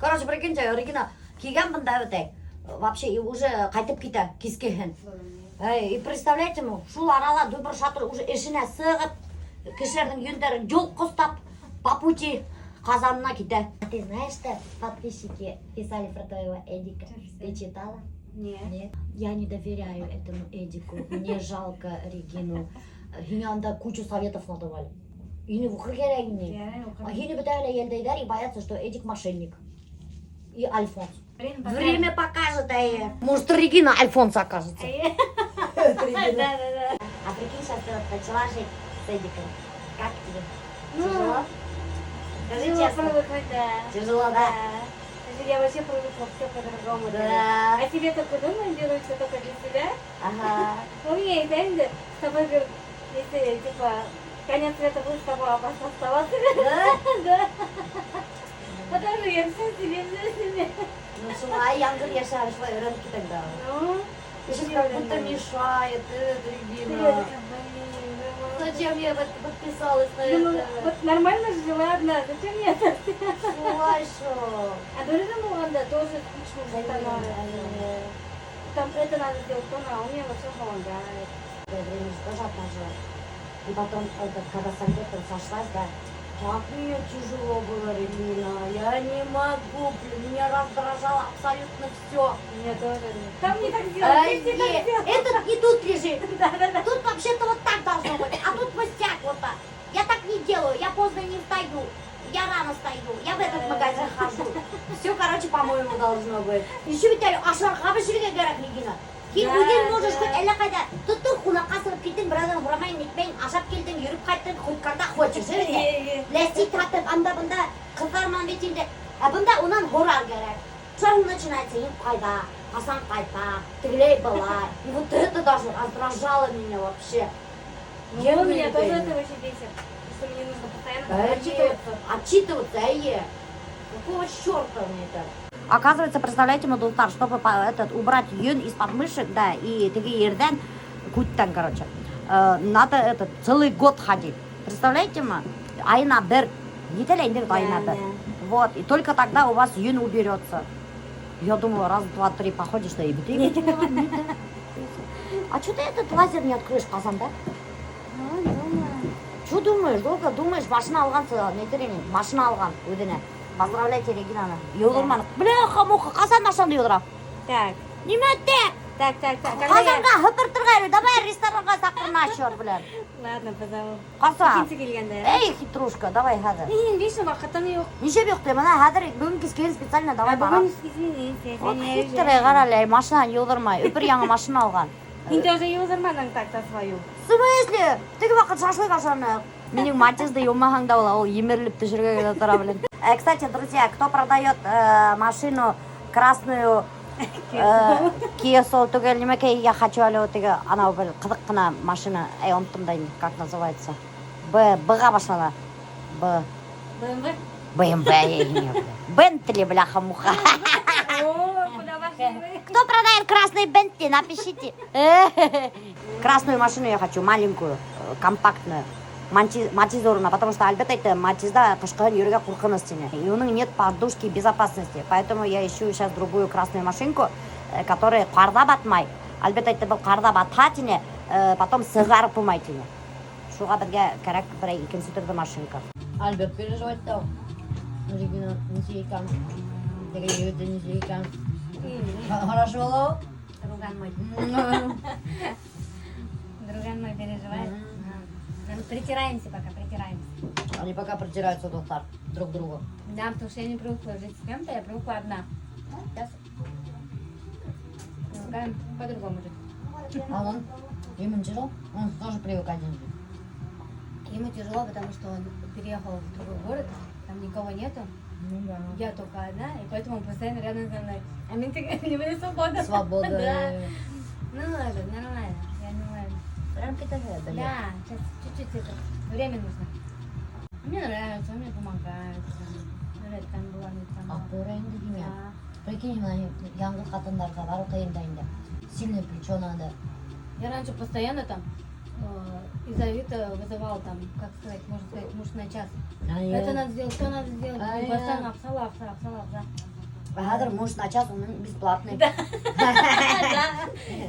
Короче, прикиньте, Регина, киген мында өтей. Вообще, и уже қайтып киті, кискеген. И представляете, шул арала дөбір шатыр уже ішіне сығып, кішілердің үйіндерін жол қостап, по пути Казанына киті. Ты знаешь, что подписчики писали про твоего Эдика? Ты читала? Нет. Я не доверяю этому Эдику. Мне жалко Регину. Хине анда кучу советов надавали. Хине в Ухргерегине. А хине бетали елдейдар и боятся, что Эдик мошенник. И Альфонс. Время покажет, может, Регина Альфонс окажется. Да. А прикинь, сейчас ты начала жить с Эдиком. Как тебе? Тяжело? Скажи честно. Привыкнуть, да. Тяжело, да? Я вообще привыкла все по-другому. Да. А тебе только дома делают все только для себя? Ага. У меня и Дэнди с тобой, говорит, если, типа, конец света будет с тобой опасно оставаться. Да? Да. Потому что я все себе. Ну, шума, янгыр яшар, швай, рынки тогда. Ну, Ты сейчас как будто мешает, Регина. Зачем я подписалась на ну, это? вот нормально же жила одна, зачем мне это? Слышь, А тоже Муланда тоже скучно становится. Там это надо сделать, то на, у меня во всем помогает. время же тоже отложила. И потом, когда с Альбертом сошлась, да, как мне тяжело было, Регина. Я не могу, блин, меня раздражало абсолютно все. Мне тоже. Там не так делать, ты так делать. Этот и тут лежит. Тут вообще-то вот так должно быть, а тут пустяк вот так. Я так не делаю, я поздно не встаю. Я рано стою, я в этот магазин хожу. Все, короче, по-моему, должно быть. Еще ведь ашарға бішірге керек, Регина. Кейін өзен можешь хоть әлі қайда. Тұттың құлаққа сырып кеттің, біраздан бұрамайын нетпейін, ашап келдің, жүріп қайттың, құйтканда хочешь, жерде. Ләсти татып, анда-бында, қыздарман бетінде. А бұнда онан хорар керек. Сразу начинается, им қайда, Асан қайта, тіглей была. И вот это даже раздражало меня вообще. Ну, меня тоже это вообще бесит. Что мне нужно постоянно Отчитываться, какого черта мне это? Оказывается, представляете, модултар, чтобы убрать юн из подмышек, да, и такие ерден, куттан, короче, надо целый год ходить. Представляете, айна бер, не телейндер, айна бер. Вот, и только тогда у вас юн уберется. Я думаю, раз, два, три походишь, да и битый. А что ты этот лазер не откроешь, Казан, да? Ну, думаю. Что думаешь, долго думаешь, машина алған, машина алған, өдіне. Поздравляйте, Регинаны. Йолдырманы. Бляха-муха, Казан ашанды йолдырам. Так, Неметте! так. Казанға хөпіртірғайры, давай ресторанға сақырына ашыр, блядь. Ладно, позову. Қаса. Киньте келгенде. Эй, хитрушка, давай, хәзір. Мен бейші уақытым жоқ. Неше беқті, мына хәзір бүгін кескен специально, давай бағам. Бүгін извините. Вот хитрый қаралай, машинаны йолдырмай, өпір яңа машина алған. Мен тоже юзарманың так-то свою. В смысле? Тегі вақыт шашлык ашаны. Менің матизді еммахаңда ол емерліп түшірге келе тұра, блин. Кстати, друзья, кто продает машину красную, Kia Soul түгел, немеке, я хочу әлі өтігі, анау бір қыдық қына машина, ұмыттым дайын, как называется? Б-ға башлана. BMW? BMW, Бентли, бляха-муха. О, куда пошли вы? Кто продает красный Бентли, напишите. Красную машину я хочу, маленькую, компактную. Матизорна, потому что Альберт айтты, Матизда қышқығын үйреге қорқыныз тені. И у них нет подушки безопасности. Поэтому я ищу сейчас другую красную машинку, которая қарда батмай. Альберт айтты, бұл қарда батқа тені, потом сығарып бұмай тені. Шуға бірге керек бір екінші түрді машинка. Альберт переживает тау. Регина, неше екан. Деген өте неше екан. Хорошо болау? Друган мой. Друган мой переживает. Притираемся пока, притираемся. Они пока протираются друг к другу. Да, потому что я не привыкла жить с кем-то, я привыкла одна. Сейчас привыкаем по-другому жить. А он? Ему тяжело? Он тоже привык один жить. Ему тяжело, потому что он переехал в другой город, там никого нету. Ну да. Я только одна, и поэтому он постоянно рядом со мной. А мне не будет свобода. Свобода. Да. Ну ладно, нормально, я нормально. Прям питание, да? Да, сейчас чуть-чуть это, время нужно. Мне нравится, он мне помогает. Там была, там А была. порайында деме. Да. Прикинь, мына яңғыз қатындарға бару қиындайында. Сильное плечо надо. Я раньше постоянно там из-за Авито вызывал там, как сказать, можно сказать, муж на час. Это надо сделать, то надо сделать. А И я- постоянно апсалап, да. Хадр муж на час, он бесплатный. Да.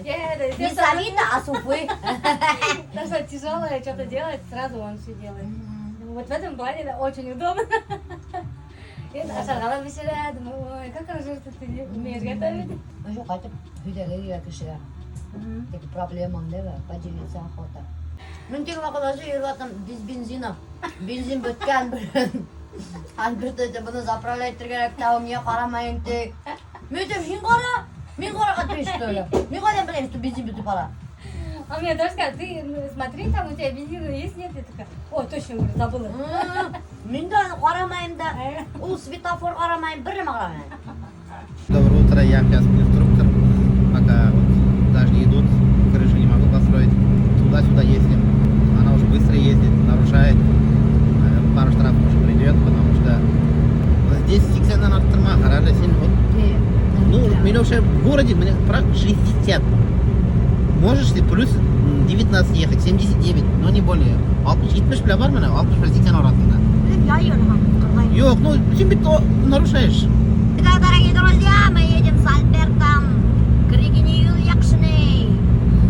Я это, Не с Авито, а с Уфы. то, что тяжелое что-то делать, сразу он все делает. Вот в этом плане это очень удобно. Я шаргала веселя, думаю, ой, как хорошо, что ты умеешь готовить. Ну что, хотя үйдегі кіші. Тек проблемам, да, поделиться охота. Мен тек мақаласы ерватым без бензина. Бензин біткен бір. Альберт бұны заправляйтыр керек, тауым не қарамайын тек. Мен айтам, мен қараға трешті өлі. Мен қайдан білемін, что бензин бітіп қара. А мне тоже сказали, ты смотри, там у тебя бензина есть, нет? Я такая, о, точно, говорю, забыла. Мен де қарамайым да, ол светофор қарамайым, бірім қарамайым. Доброе утро, я пляжный инструктор. Пока вот дожди идут, крышу не могу построить. Туда-сюда ездим. Она уже быстро ездит, нарушает. Пару штрафов уже придет, потому что здесь 80 арттырма, қарады сен вот. Ну, Милюша, в городе мне прав 60. Можешь ты плюс 19 ехать, 79, но не более. 70 бile var mı ne? 60-80 arasında. Yok, ну, сен бит нарушаешь. Итак, дорогие друзья, мы едем с Альбертом к Регине Юльякшиной.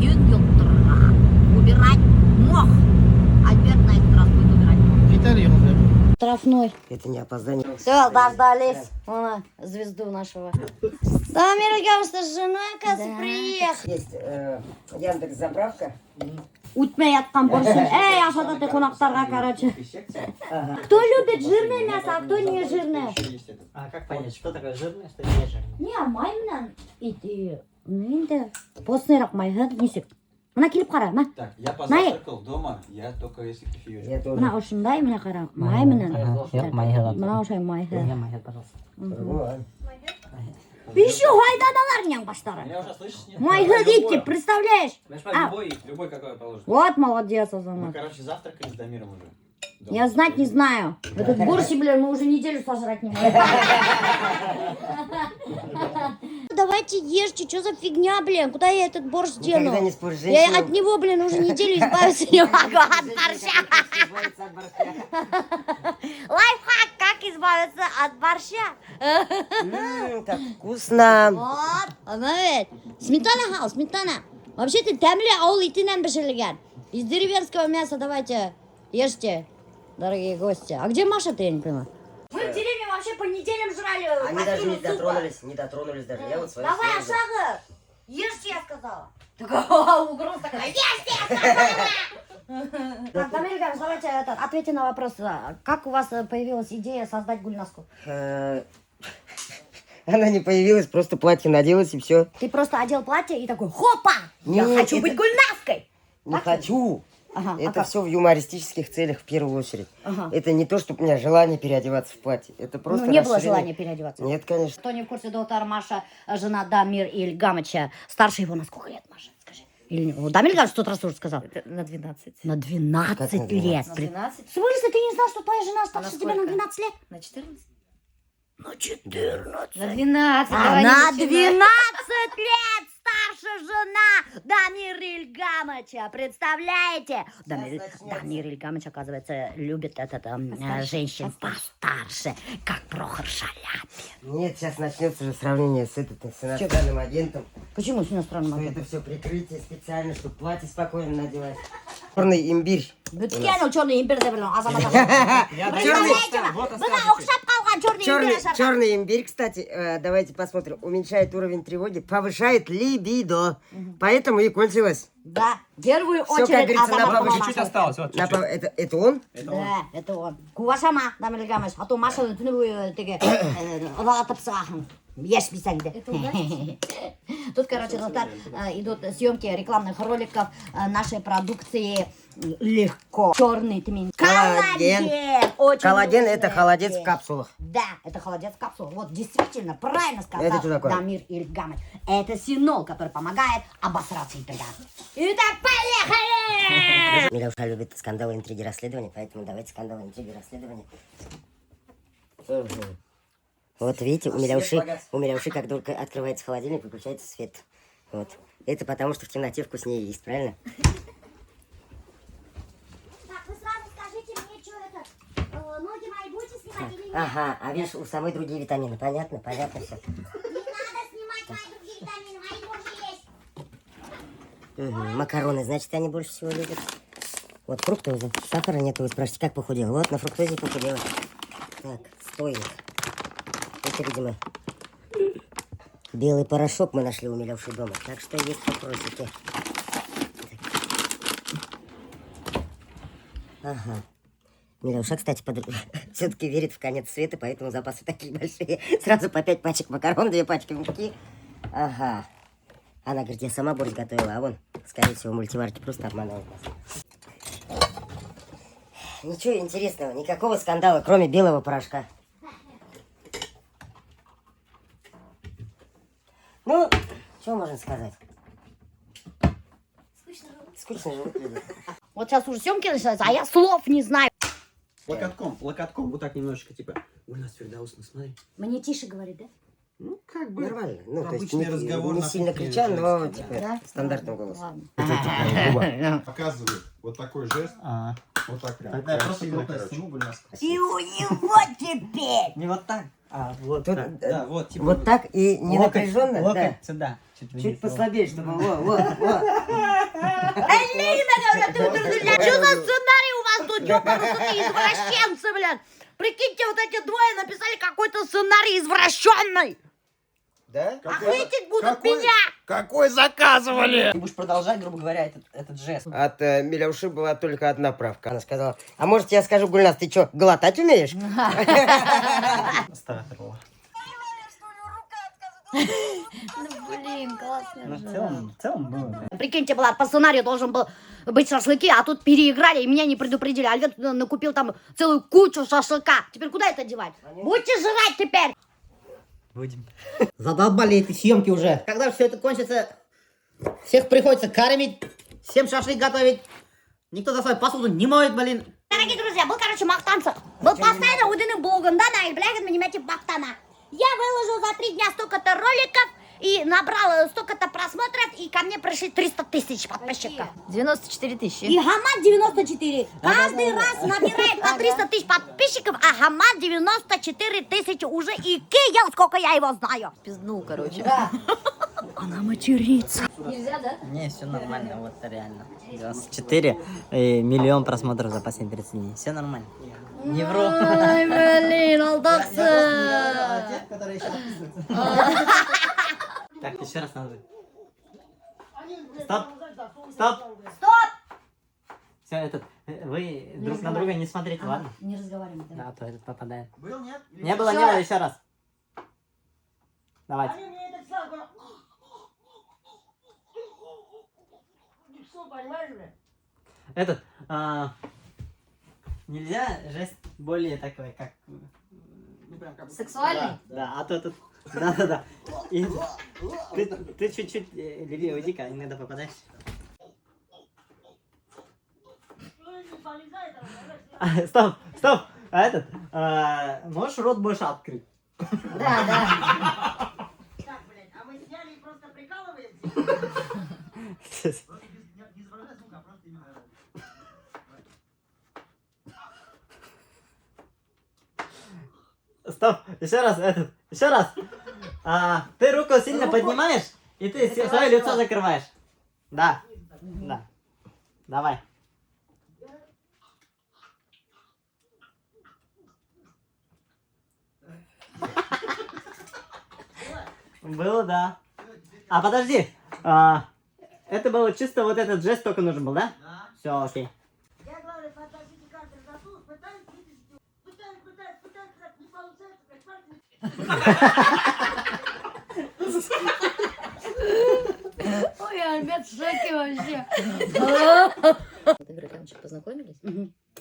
Юнгюлтура. Убирать мох. Альберт на этот раз будет убирать мох. Виталий, ехал. Штрафной. Это не опоздание. Все, дождались. Вон, звезду нашего. Да, Мирогам, что с женой, оказывается, приехал. Есть Яндекс заправка. Утмей отқан борщи. Эй, ашада ты қонақтарға, короче. Кто любит жирное мясо, а кто не жирное? А как понять, что такое жирное, что не жирное? Не, майымнан ити. Ну, енді постнырақ майы, несек. Мына келіп қара, ма? Так, я позавтракал дома, я только если кофеечку. Я тоже. Мына осындай, мына қара, майымнан. Нет, майға. Мына осындай майы. Мне майға, пожалуйста. Ладно. Еще хайдадалар нең баштары. Меня уже слышишь? Нет? Майы ити, представляешь? Любой какой положишь. Вот молодец, Мы, Азамат. короче, завтракали с Дамиром уже. Я знать не знаю. Этот борщ, блин, мы уже неделю сожрать не можем. Давайте ешьте, что за фигня, блин? Куда я этот борщ дену? Никогда не спорь с Я женщиной. от него, блин, уже неделю избавиться не могу от борща. Избавиться от борща. Лайфхак, как избавиться от борща? Как вкусно. Вот, она ведь. Сметана, хал, сметана. Вообще-то тәмле ауыл итінен пішірілген. Из деревенского мяса давайте ешьте, дорогие гости. А где Маша-то, я не понимаю? Мы в деревне вообще по неделям жрали. Они даже не супа. дотронулись даже. Я вот свою Давай, съела. Ашага, ешьте, я сказала. Такая угроза такая, ешьте, я сказала. Так, Дамир Ильич, давайте ответьте на вопрос. Как у вас появилась идея создать гульнаску? Она не появилась, просто платье наделась и все. Ты просто одел платье и такой, хопа, я Нет, хочу это- быть гульнаской. Не хочу. Ага, а Это как? все в юмористических целях в первую очередь. Ага. Это не то, что у меня желание переодеваться в платье. Это просто Ну, не было расширение. желания переодеваться. Нет, конечно. Кто не в курсе, доктор Маша, жена Дамир Ильгамыча. Старше его на сколько лет, Маша? Скажи. Или Дамир Ильгамыч в тот раз уже сказал. На 12. На 12 Как на лет. 12? 12? В смысле, ты не знал, что твоя жена старше тебя на сколько? 12 лет? На 14? На 14. На 12. А давай не на начинай. 12 лет старше жена Дамир Ильгамыча. Представляете? Дамир Ильгамыч, оказывается, любит женщин постарше, как Прохор Шаляпин. Нет, сейчас начнется уже сравнение с иностранным агентом. Почему с иностранным Что агентом? это все прикрытие специально, чтобы платье спокойно надевать. Черный имбирь. Бүткені черный имбирь деп білем, азамат. Бұна оқшап қалған черный имбирь ашар. Черный имбирь, кстати, давайте посмотрим, уменьшает уровень тревоги, повышает либидо. Поэтому и кончилось. Да, в первую Всё, как очередь говорится, на азамат повышение. болмаса. Чуть осталось, вот чуть-чуть. Это он? Да, это он. Кувашама, Дамир Ильгамыч, а то Машаны түні бойы теге ұлағатып сағын. Ешпейсің де. Тут, короче, достар, идут съемки рекламных роликов нашей продукции легко. Черный тмин. Коллаген. Очень Коллаген вкусный. это холодец в капсулах. Да, это холодец в капсулах. Вот действительно, правильно сказал Это что такое? Дамир Ильгамыч. Это синол, который помогает обосраться и так далее. Итак, поехали! Милюша любит скандалы, интриги, расследования, поэтому давайте скандалы, интриги, расследования. Вот видите, у Милюши, как только открывается холодильник, выключается свет. Вот. Это потому, что в темноте вкуснее есть, правильно? Так, вы сразу скажите мне, что это, ноги мои будете снимать или Ага, а видишь, у самой другие витамины. Понятно, понятно все. Не надо снимать мои другие витамины, мои больше есть. Макароны, значит, они больше всего любят. Вот фруктоза. Сахара нету, вы спрашиваете, как похудел? Вот, на фруктозе похудела. Так, стойник. Это, видимо, белый порошок мы нашли у Милевши дома. Так что есть вопросики. Ага. Милевша, кстати, все-таки верит в конец света, поэтому запасы такие большие. Сразу по 5 пачек макарон, 2 пачки муки. Ага. Она говорит, я сама борщ готовила, а вон, скорее всего, мультиварки просто обманывают нас. Ничего интересного, никакого скандала, кроме белого порошка. Ну, что можно сказать? Скучно живут люди. Вот сейчас уже съемки начинаются, а я слов не знаю. Локотком, вот так немножечко, типа. Ульнас Фердаусовна, смотри. Мне тише говорит, да? Ну, как бы. Нормально. Ну, то есть Обычный не, разговор не на сильно кухне крича, но женский. типа стандартным голосом. Ладно. Показывает вот такой жест, А, вот так прям. тогда я просто Красиво, крупно короче. сниму, Гульнас. И у него теперь. Не вот так, а вот Тут, так. Да, вот, типа. Вот так и не локоть, напряженно, да. локоть сюда. Чуть вниз, Чуть вот. послабее, чтобы во. Элина, говорят, что за сценарий у вас тут, ёпарасы, извращенцы, блядь. Прикиньте, вот эти двое написали какой-то сценарий извращенный. Да? А хейтить будут меня. Какой заказывали? Ты будешь продолжать, грубо говоря, этот жест. От Милевши была только одна правка. Она сказала, а может я скажу, Гульнас, ты что, глотать умеешь? Астагфируллах. Блин, классно. Ну, в целом было, да. Прикиньте, Влад, по сценарию должен был быть шашлыки, а тут переиграли, и меня не предупредили. Альвет накупил там целую кучу шашлыка. Теперь куда это девать? Будете жрать теперь. Будем. Задолбали эти съемки уже. Когда все это кончится, всех приходится кормить, всем шашлык готовить. Никто за свою посуду не моет, блин. Дорогие друзья, был, короче, мақтанцев. Был постоянно уданы болгон, да, на блядь, понимаете, мақтана. Я выложил за 3 дня столько-то роликов и набрал столько-то просмотров, и ко мне пришли 300 тысяч подписчиков. 94 тысячи. И Хамад 94. Каждый раз набирает по 300 тысяч подписчиков, а Хамад 94 тысячи уже и Киев, сколько я его знаю. Пизднул, короче. Она матерится. Нельзя, да? Не, все нормально, вот реально. 94 миллион просмотров за последние 30 дней. Все нормально. Не вру. Ой, блин, алдаксы. Те, которые сейчас описываются. Так, еще раз надо. Стоп! Стоп! Стоп! Все, этот, вы друг на друга не смотрите, ладно? Не разговаривай. Да, а то этот попадает. Был, нет? Не было, не было, еще раз. Давайте. Этот, нельзя жест более такой, как... Ну, прям как... Сексуальный? Да, а то тут... Да. И ты чуть-чуть левее уйди-ка, иногда попадаешь. Стоп! А этот, можешь рот больше открыть? Да. Так, блядь, а вы сняли и просто прикалываетесь? Не изображай звука, а просто именно... Стоп, еще раз. Ты руку сильно поднимаешь, и ты свое лицо закрываешь. Да. Давай. Было, да. А подожди. Это было чисто вот этот жест только нужен был, да? Да. Все, окей. Я говорю, подождите кадр засунул, пытаюсь вытащить его. Пытаюсь, как не получается, как пальцы. Ой, Альберт в шоке вообще. Я говорю, прям познакомились,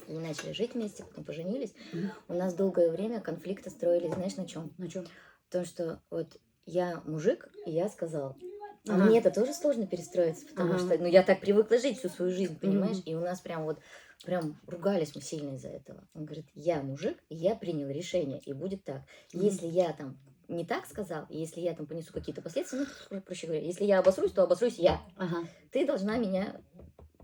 и начали жить вместе, потом поженились. У нас долгое время конфликты строились, знаешь, на чем? На чем? Потому что вот я мужик, и я сказал. А мне это тоже сложно перестроиться, потому что, ну, я так привыкла жить всю свою жизнь, понимаешь? И у нас прям ругались мы сильно из-за этого. Он говорит, я мужик, и я принял решение, и будет так. Если я там не так сказал, и если я там понесу какие-то последствия, ну, проще говоря, если я обосрусь, то обосрусь я. Ага. Ты должна меня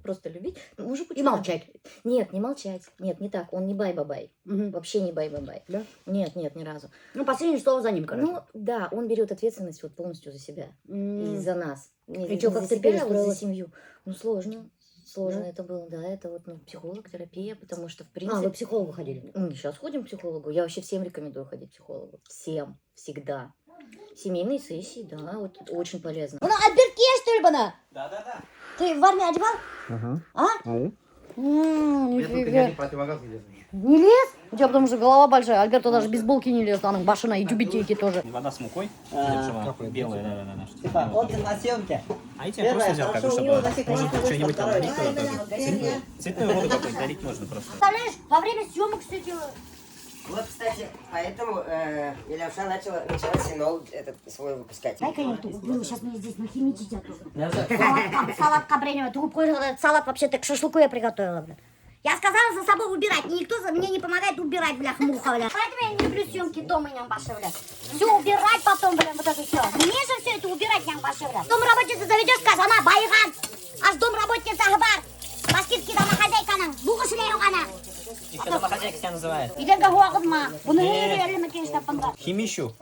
просто любить. Мужику И чё молчать. надо? Нет, не молчать. Нет, не так. Он не бай-бабай. Мгм. Вообще не бай-бабай. Да? Нет, нет, ни разу. Ну, последнее слово за ним, короче. Ну, да, он берет ответственность вот полностью за себя. И за нас. Не, И чё, не как за ты себя, а вот перестроилась? за семью. Ну, сложно. Сложно Да? это было, да. Это вот, ну, психолог, терапия, потому что, в А, принципе... вы к психологу ходили? Сейчас ходим к психологу. Я вообще всем рекомендую ходить к психологу. Всем. Всегда. Семейные сессии, да, вот очень полезно. Ну, Альберт, есть, что ли, бана? Да-да-да. Ты в армии одевал? Ага. А? Ау. Я только Нифига. не противогаз не лезу. Не лез? У тебя потому что голова большая. Альберту даже без булки не лез. Она башина и тюбетейки тоже. Вода с мукой, белая, да. Типа, отзыв на съемке. А я тебе просто взял, как бы, чтобы, может, что-нибудь там налить туда тоже. Цветную воду какую-нибудь налить можно просто. Представляешь, во время съемок, кстати, Вот, кстати, поэтому Илюша начала синол этот свой выпускать. дай-ка я эту убью, сейчас мне здесь нахимичить эту. Салат кабренева. Ты упой, этот салат вообще-то к шашлыку я приготовила, бля. Я сказала за собой убирать, никто мне не помогает убирать, бля, муха, бля. Поэтому я не люблю съемки дома, нямбаши, бля. Все убирать потом, бля, вот это все. Мне же все это убирать, нямбаши, бля. Домработница заведешь, казана, байган. Аж домработница гбар. Баскетки домохозяйканың, буғышылері ғана. Еще домохозяйка себя называет. Идерге хуағызма. Бұны әлі конечно, панға. Химищу.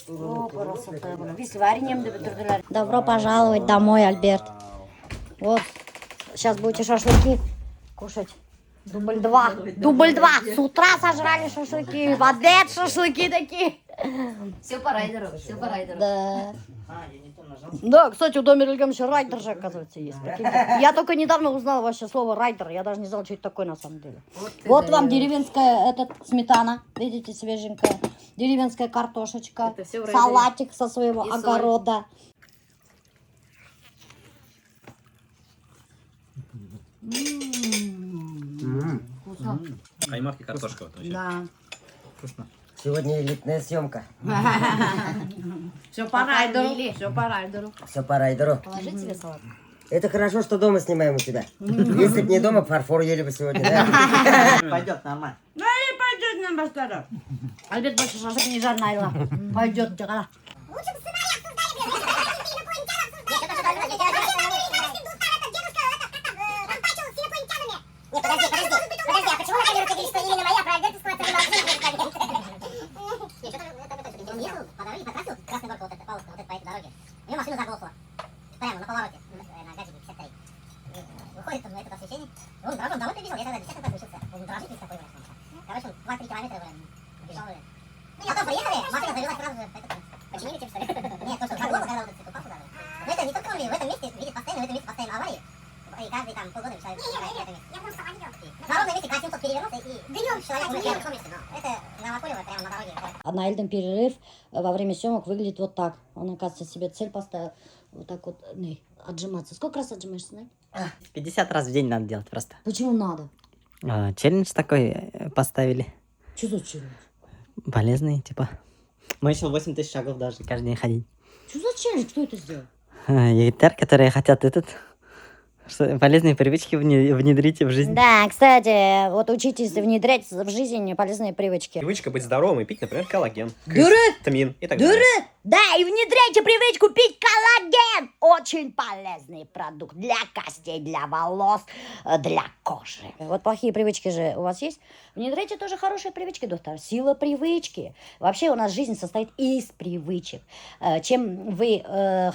О, красота. Весь вареньем бітірділер. Добро пожаловать домой, Альберт. Вот, сейчас будете шашлыки кушать. Дубль 2. Дубль 2. С утра сожрали шашлыки, в обед шашлыки такие. Все по райдеру, все по райдеру. Да. А, я не то нажал. Да, кстати, у Домира Ильгамовича райдер же, оказывается, есть. Прикиньте. Я только недавно узнала вообще слово райдер. Я даже не знала, что это такое на самом деле. Вот вам деревенская сметана. Видите, свеженькая. Деревенская картошечка. Это всё в райдере. Салатик со своего И соль. огорода. Вкусно. Каймак и картошка вот вообще. Да. Вкусно. Сегодня элитная съемка. Все по райдеру. Все по райдеру. Все по райдеру. Положить себе салат? Это хорошо, что дома снимаем у тебя. Если бы не дома, фарфор ели бы сегодня, да? Пойдет нормально. Ну и пойдет нам бастара. Альберт больше шашлык не жарь, Найла. Пойдет, тихо. Нет, подожди, а почему на камеру ты говоришь, что именно моя, про Альберта складывается не могу? Нет, что-то это он ехал по дороге, потратил красный горку, вот эта полоска, вот эта по этой дороге. У него машина заглохла. Прямо на повороте, на гаджете 53. Выходит там на это освещение, и он дрожит, домой прибежал, я тогда действительно так решился. Он дрожит весь такой, короче, он 2-3 километра бежал. Потом приехали, машина завелась сразу же, починили тем, что ли? Нет, то, что заглохло, когда вот этот упал сюда. Но это не только он, в этом месте видит постоянно, в этом месте постоянно аварии. И каждый там полгода человек умирает в этом месте. Я просто видел. На ровном месте К-700 перевернулся и днем человек умер в том месте. Это Новокулево прямо на дороге. На Эльден перерыв во время съемок выглядит вот так. Он, оказывается, себе цель поставил. Вот так вот, отжиматься. Сколько раз отжимаешься, Надь? 50 раз в день надо делать просто. Почему надо? Челлендж такой поставили. Что за челлендж? Полезный, типа. Мы еще 8000 шагов даже каждый день ходить. Что за челлендж? Кто это сделал? Египтяр, которые хотят полезные привычки внедрить в жизнь. Да, кстати, вот учитесь внедрять в жизнь полезные привычки. Привычка быть здоровым и пить, например, коллаген, Дурак! тамин и так далее. Дурак! Да, и внедряйте привычку пить коллаген. Очень полезный продукт для костей, для волос, для кожи. Вот плохие привычки же у вас есть? Внедряйте тоже хорошие привычки, доктор. Сила привычки. Вообще у нас жизнь состоит из привычек. Чем вы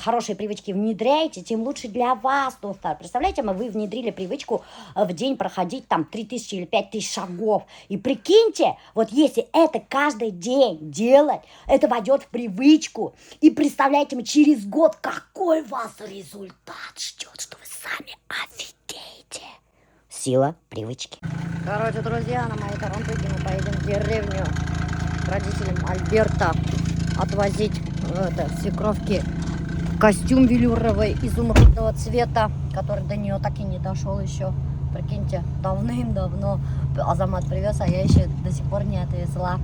хорошие привычки внедряете, тем лучше для вас, доктор. Представляете, вы внедрили привычку в день проходить там 3000 или 5000 шагов. И прикиньте, вот если это каждый день делать, это войдет в привычку. И представляете, через год какой вас результат ждет, что вы сами офигеете. Сила привычки. Короче, друзья, на моей Тарантуге мы поедем в деревню к родителям Альберта отвозить свекровки костюм велюровый изумрудного цвета, который до нее так и не дошел еще. Прикиньте, давным-давно Азамат привез, а я еще до сих пор не отвезла.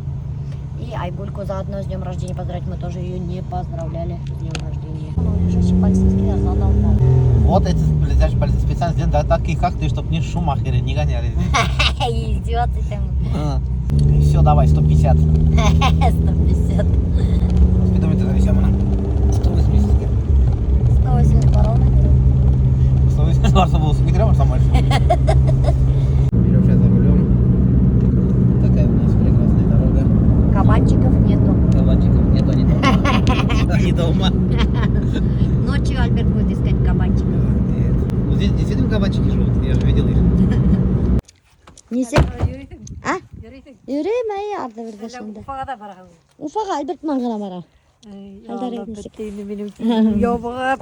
И Айгульку заодно с днем рождения поздравить. Мы тоже ее не поздравляли с днем рождения. Вот эти ближайшие полиции специально сделаны, да, такие как ты, чтобы не шумахеры не гоняли. Идиоты там. Все, давай, 150. 150. Спидометр зависим. 180. 180 барона. 180 барса был спидометр, там больше. не дома. Ночью Альберт будет искать кабанчиков. Вот здесь действительно кабанчики живут, я же видел их. Несе? А? Yürüme ya arada bir de şimdi. Ufağa da bırakalım. Ufak Albert mangala mara. Allah bittiğini benim yobğap.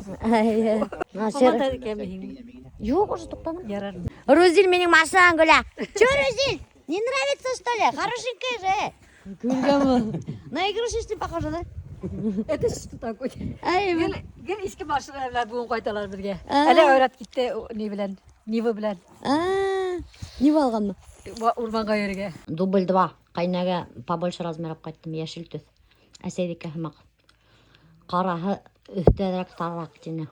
Yok уже тоқтадым. Yarar. Рузиль, менің машинам гуля. Че, Рузиль? Не нравится, что ли? Хорошенькая же. На игрушечный похоже, да? Это что такое? Ay, Gel eski başına bugün koytalar birge. Hele öğret gitti ne bilen. Niva bilen. не алған mı? Урманға ерге. Дубль 2. Қайнаға побольше размер алып қайттым. Яшіл төс. Әсейдікі хымақ. Қарағы үстедірек тарырақ тені.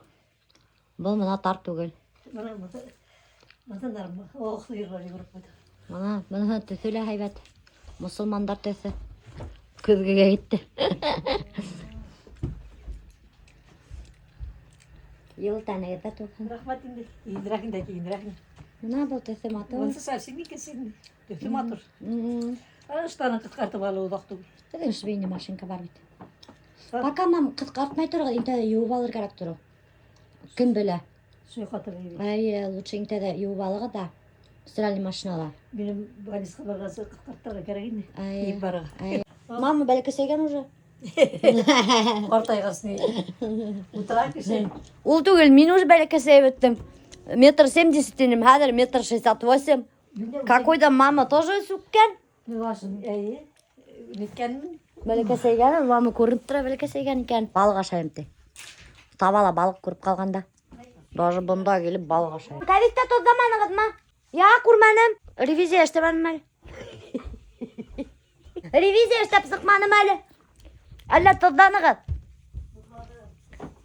Бұл мына тар түгел. Мұны төсілі хайбет. Мұсылмандар төсі. Күзгіге кетті. Ел тәні еді тұлсын. Рахмат инде. Индирахин индирахин. Мына бұл төсі матыр. Онсы сәрсіңі кесің. Төсі матыр. Аштаны қытқартып алу ұдақты. Dedim швейный машинка бар бит. Пока мам қытқартмай тұрғы, интеді юып алыр керек тұру. Кім білі? Сұйқатыр еді. Ай, лучше интеді юып алығы да. Стиральный машинала. Benim valizga bargası qırqartlara kerak edi. Ай, Barga. ай. Мама бәлкі сейген уже. Ортайғасын. Утыра кеше. Ол түгел, мен уже бәлкі сейіп өттім. 1,70 м, хәдір 1,68 м. Какой-то мама тоже сүккен. Ne varsın? İyi. Nitken Бәлкі сейген, мама көрініп тұра бәлкі сейген екен. Балық ашайымды. Табала балық көріп қалғанда. Даже бұнда келіп балық ашайым. Кәдікті тоздаманығыз ма? Я көрмәнім. Ревизия іштемәнім әлі. Ревизия іштеп сықманым әлі. Әлі тозданығыз.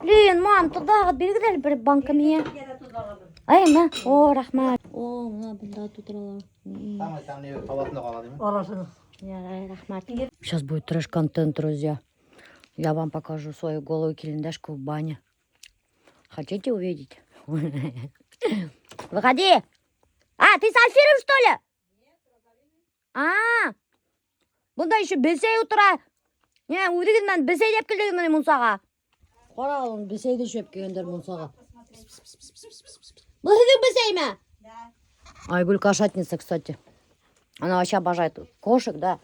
Лейін, мам, тозданығыз белгідәл бір банка мие. Ай, ма? О, рахмат. О, мына бұнда тұтыралар. Там не палатында қалады ма? olasın. Я, рахмат. Сейчас будет трэш-контент, друзья. Я вам покажу свою голую келендашку в бане. Хотите увидеть? Выходи! А, ты с Альфиром, что ли? А, бұнда еще бесей утыра. Не, өйдеген мен бесей деп келдеген мен мұнсаға. Қора алын, бесейді шөп келгендер мұнсаға. Бұл сіздің бесей ме? Айгуль кошатница, кстати. Она вообще обожает кошек, да.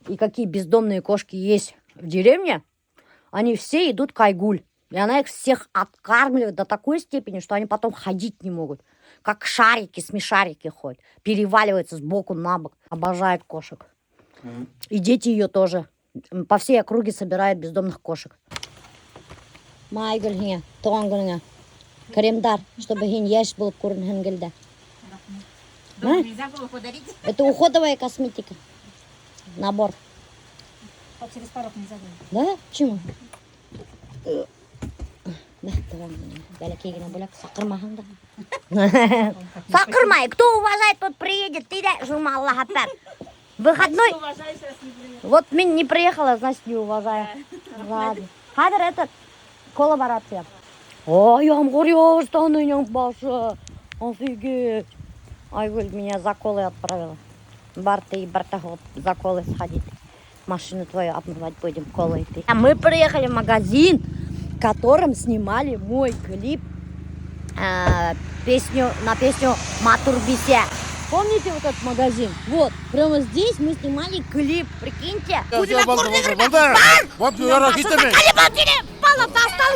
И какие бездомные кошки есть в деревне, они все идут к Айгуль. И она их всех откармливает до такой степени, что они потом ходить не могут. Как шарики, смешарики ходят. Переваливаются с боку на бок. Обожает кошек. И дети ее тоже. По всей округе собирают бездомных кошек. Майгуль, не, тонгуль, кремдар, чтобы ешь был курн гельда. Нельзя было подарить. Это уходовая косметика. Набор. А через порог нельзя было. Да? Почему? Да, давай, бәләкейгенә бүләк, сақырмаһаң да. Сақырмай, кто уважает, тот приедет. Ты да, журма Аллах аппар. Выходной. Вот мен не приехала, значит не уважаю. Ладно. Хадыр этот, коллаборация. О, ямғыр яғыстаның башы. Офигеть. Айгуль меня за колой отправила. Бар ты и бартахот за колой сходить. Машину твою обмывать будем колой ты. А мы приехали в магазин, в котором снимали мой клип на песню Матурбисе. Помните вот этот магазин? Вот, прямо здесь мы снимали клип, прикиньте.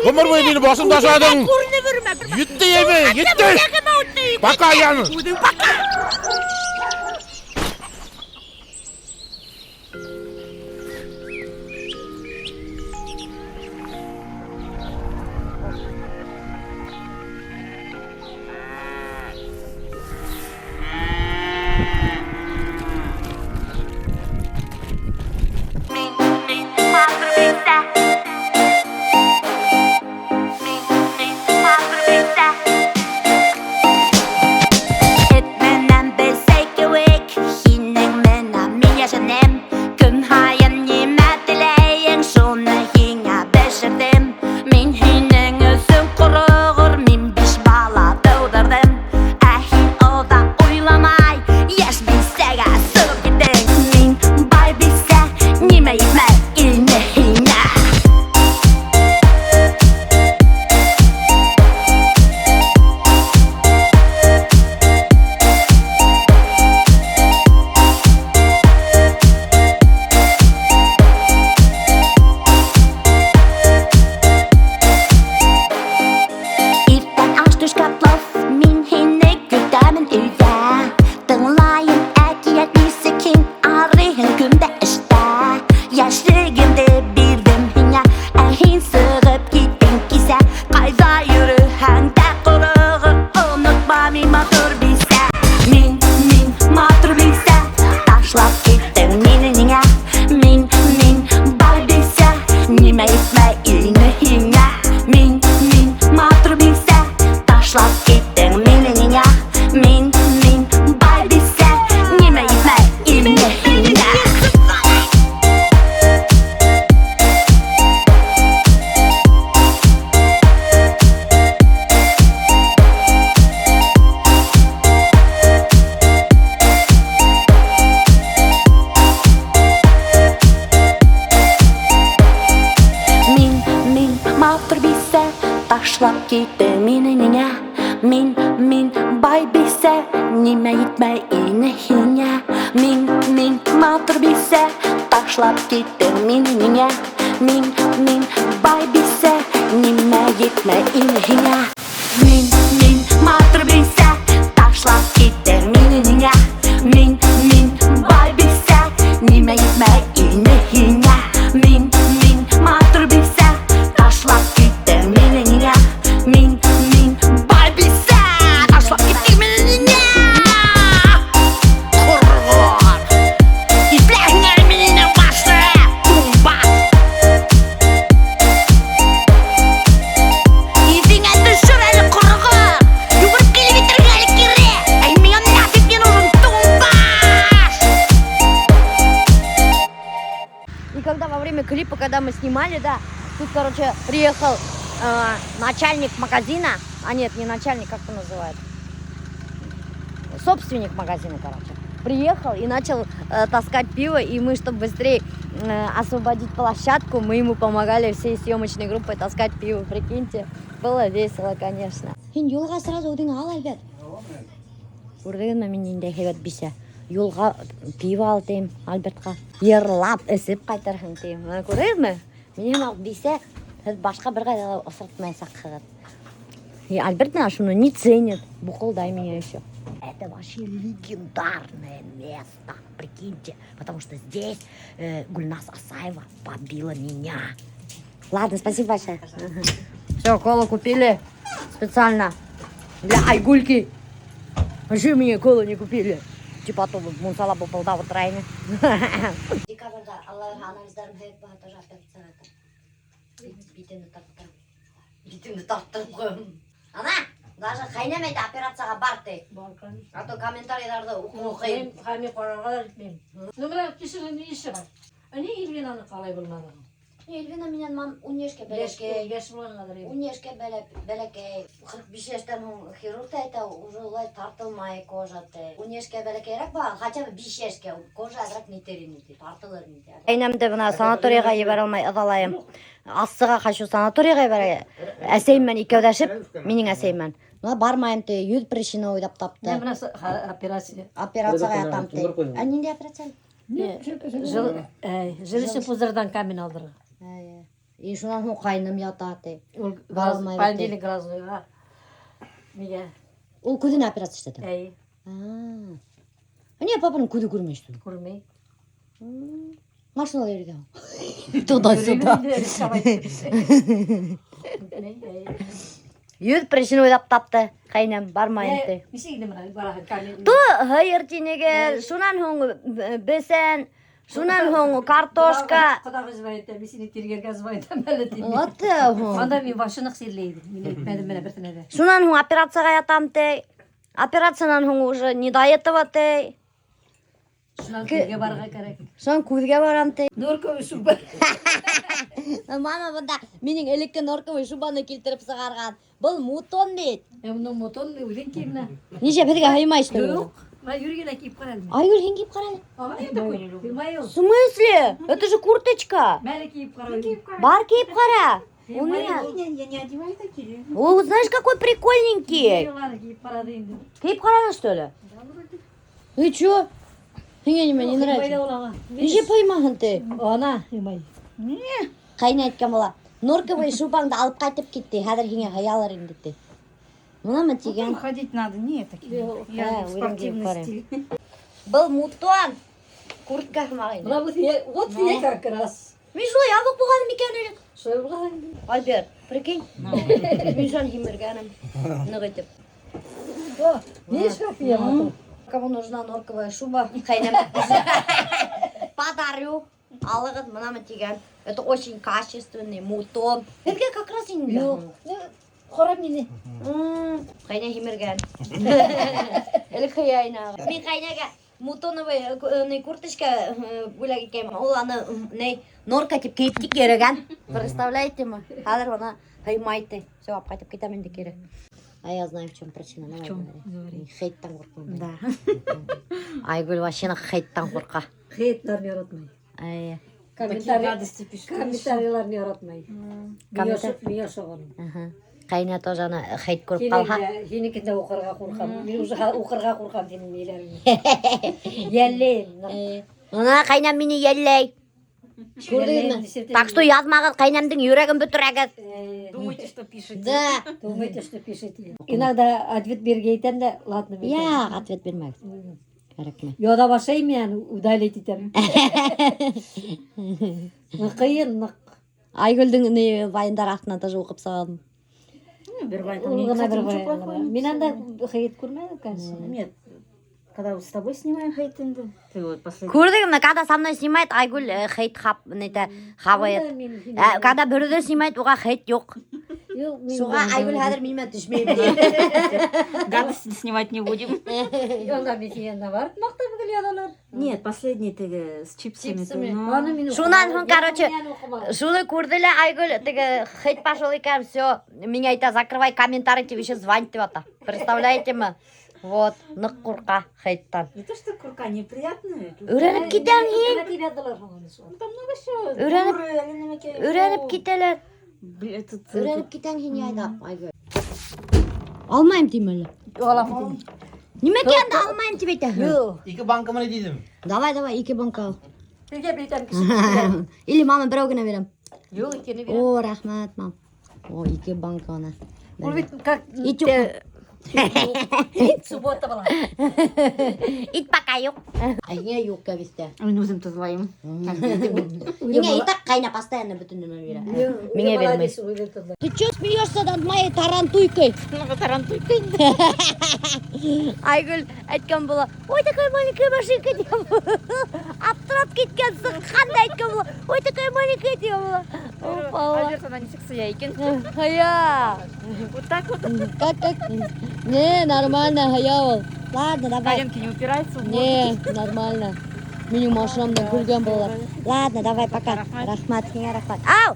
Өмір бойы мені басымда жадың. Етті еме, етті. Пока, Яны. Etmene hingä. Min matru bilse, taşlap gittin mini. Min bay bilse, nime gitme inne hingä. Taşlap gitti mininiňe. Min bay bilse, nime gitme inne. Min matur bilse, taşlap gitti mininiňe. Min bay bilse, nime gitme inne. Min matur bilse, taşlap gitti mininiňe. Min bay bilse, nime gitme inne. Min matur bilse, taşlap gitti mininiňe. Min bay bilse, taşlap gitti mininiňe. Kurban. İplehler minine başla. Tumba. Yüzüne düşür eli kurgu. Yugurip gelip bitirgeli kiri. Aymiyon nasip yen uzun тумбаш. И когда во время клипа, когда мы снимали, да, тут, короче, приехал начальник магазина, а нет, не начальник, как это называют, собственник магазина, короче, приехал и начал таскать пиво, и мы, чтобы быстрее освободить площадку, мы ему помогали всей съемочной группой таскать пиво, прикиньте, было весело, конечно. Юлга сразу удың ал, Альберт. Көрдіңіз мен ендей хебет бесе. Юлға пиво ал дейм, Альбертқа. Ерлап ісіп қайтарғын дейм. Көрдіңіз ме? Менен ал бесе, башқа бір қайда ысыртмайсақ қығыт. И Альберт шуну не ценит. Бухалдай меня еще. Это вообще легендарное место. Прикиньте. Потому что здесь Гульназ Асаева побила меня. Ладно, спасибо большое. Все, колу купили специально для Айгульки. А что мне колу не купили? Типа то мунсала попалда в трайне. Декабрьда Аллах анализдарын хеп бар тоже операция. Битімді тарттырып қойым. Ана, даже қайнамайды операцияға барды. А то комментарийларды оқиын. Қайме қорарға да жетмеймін. Нөмірі кешірген не іші бар? Әне Елвинаны қалай білмадың? Эльвина менен мам унешке белекей. Унешке белекей. 45 яштан хирург айта уже улай тартылмай кожаты. Унешке белекейрак ба, хотя бы 5 яшке кожа азыраак нетерин дейт, тартылыр дейт. Айнамды мына санаторийга жибере алмай ыдалайым. Ассыга кайшу санаторийга жибере. Әсейим мен икәүдәшеп, менин әсеймен. Мына бармайым те, йүд причина уйлап тапты. Мен мына операция. Операцияга ятам те. А нинде операция? Жилище пузырдан камень алдырған. И шунан ху кайным ятаты. Понедельник грозныйға. Неге? Ол күдін операция істеді? Әй. Не, папаның күді көрмешті? Көрмей. Машинал ерге. Туда-сюда. Йөд причина ойлап тапты. Қайнам, бармайынты. Ту, ертенеге, шунан хоң бесен, шунан хоң картошка. Құдағы звайты, бесіне тергерге звайты мәлі Оты хоң. Анда мен башынық серлейді. Мен бір тінеді. Шунан хоң операцияға ятамты. Операциянан хоң уже не до этого ты. Шунан көзге барға керек. Шунан көзге барамты. Норковый шуба. Мама бұнда менің элекке норковый шубаны келтіріп сығарған. Бұл мутон дейд. Мұның мутон өлен кемна. Неше бізге хаймай ішті? Жоқ. Ма Юргена киіп қарады. Айгүл сен киіп қарады? Ағай такой. В смысле? Это же курточка. Мәлі киіп қарады. Бар киіп қара. Я не одеваю такие. О, знаешь, какой прикольненький. Киіп қарады енді. Киіп қарады, что ли? И чё? Мне не нравится. Неше поймаған ты? Ана, емай. Қайын айтқан бола. Норковый шубаңды алып қайтып кетті. Хәдір хеңе хаялар еңдетті. Мұна ма теген? Ходить надо, не такие. Я спортивный стиль. Был мутон. Куртка мағын. Вот я как раз. Мен шулай ябық болғаным екен елік. Шулай болған. Альберт, прикинь. Мен жан химергенім. Нығытып. Видишь, как я могу? Кому нужна норковая шуба? Қайнам. Подарю. алығыз мына деген. Это очень качественный мутон. Бізге как раз Yok. Хорап мені. Қайна химерген. Или қайна. Мен қайнаға мутоновый курточка бөлек екем. Ол аны норка тип кейіпті кереген. Представляете ма? Қазір оны қаймайды. Все, қайтып кетемін де керек. А я знаю, в чем причина. В чем? Хейттан қорқам. Да. Айгүл вообще хейттан қорқа. Хейттар яратмай. Комментарийлар яратмай. Мен шоғын. Қайна тоже ана хейт көріп қалға. Сенекінде оқырға қорқам. Мен уже оқырға қорқам сенің нелеріңе. Еллейм. Мына қайнам мені еллей. Так что язмағыз қайнамдың жүрегін бүтірәгіз. Думайте, что пишете. Да. Думайте, что пишете. Иногда ответ бергейтен де, ладно. Я ответ бермәгіз. Йода башай мен удалить етем. Қиын, нық. Айгүлдің вайындар астынан тоже оқып сағадым. Бір вайын. Мен анда хейт көрмедім, конечно. Нет. Когда с тобой снимаем хейт, ты вот последний. Көрдіңіз, когда со мной снимает, Айгүл хейт хавает. Когда бірді снимает, оға хейт жоқ. Соға Айгүл хәдір менімен түшмейді. Гадости снимать не будем. Онда мен сенен барып мақтап келеділер. Нет, последний ты с чипсами. Шунан сон, короче, шуны көрділі Айгүл, хейт пошел екен, все, меня айта, закрывай комментарий, тебе еще звонить ата. Представляете ма? Вот, нық құрқа хейттан. Не то, что курка неприятная. Үреніп кетен ен. Там много всего. Үреніп кетелер. Үреніп кетен ен айда, Айгүл. Алмайым деймелі. Аламын. Неме кенді алмайым деп еті? İki banka mı dedim? Давай, iki банка ал. Бірге бейтем кіші. Или мама бір өгіне берем. Yok, ikini берем. О, рахмет, мам. О, iki банка она. Бұл бит как... Суббота была. Ит пока yok. Айне yok кәбісті. Ой, ну өзім тұзлайым. Неге итак қайна постоянно бүтін нөмір берем. Менге бермей. Ты чё смеешься над моей тарантуйкой? Тарантуйкой. Айгүл айтқан бола, ой, такая маленькая машинка деп. Аптырап кеткенсің, қандай айтқан бола, ой, такая маленькая деп бола. Алерт, она не сексия екен. Хая. Вот так вот. Как? Не, нормально, хая ол. Ладно, давай. Коленки не упираются. Не, нормально. Менің машинамдан күлген болар. Ладно, давай, пока. Рахмат, сеңе рахмат. Ау!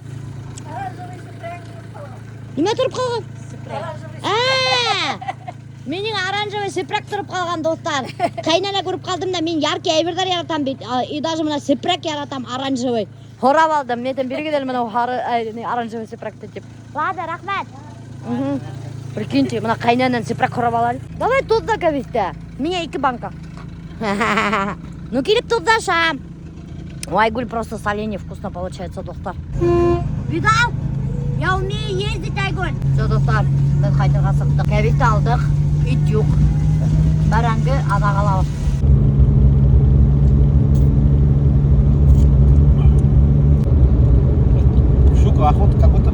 Неме тұрып қалған? Менің оранжевый сепрак тұрып қалған, достар. Қайнана көріп қалдым да, мен яркий әйбердар яратам бейт. И даже мына сепрак яратам оранжевый. Хорап алдым, метен бергедел мына оранжевый сепракты деп. Ладно, рахмат. Прикиньте, мына қайнанан сепрак хорап алады. Давай тузда кәбесті. Меня 2 банка. Ну, келіп тұздашам. Айгүл просто соленье вкусно получается, достар. Видал? Я умею ездить, Айгүл. Все, достар, біз қайтырға сықтық. Кәбесті алдық, ит жоқ. Бәрәңгі адағалауыз. Щука, охота как будто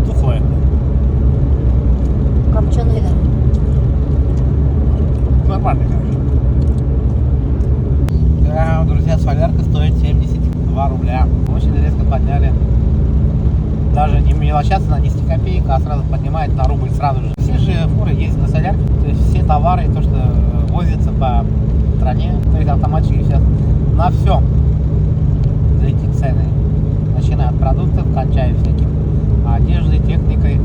тухлая. Копченый, да? Нормально, короче. Друзья, солярка стоит 72 рубля. Очень резко подняли. Даже не мелочаться на 10 копеек, а сразу поднимает на рубль сразу же. Все же фуры ездят на солярке. То есть все товары, то, что возится по стране, то есть автоматчики сейчас на все взлетит цены. Начиная от продуктов, кончая всяким одеждой, техникой.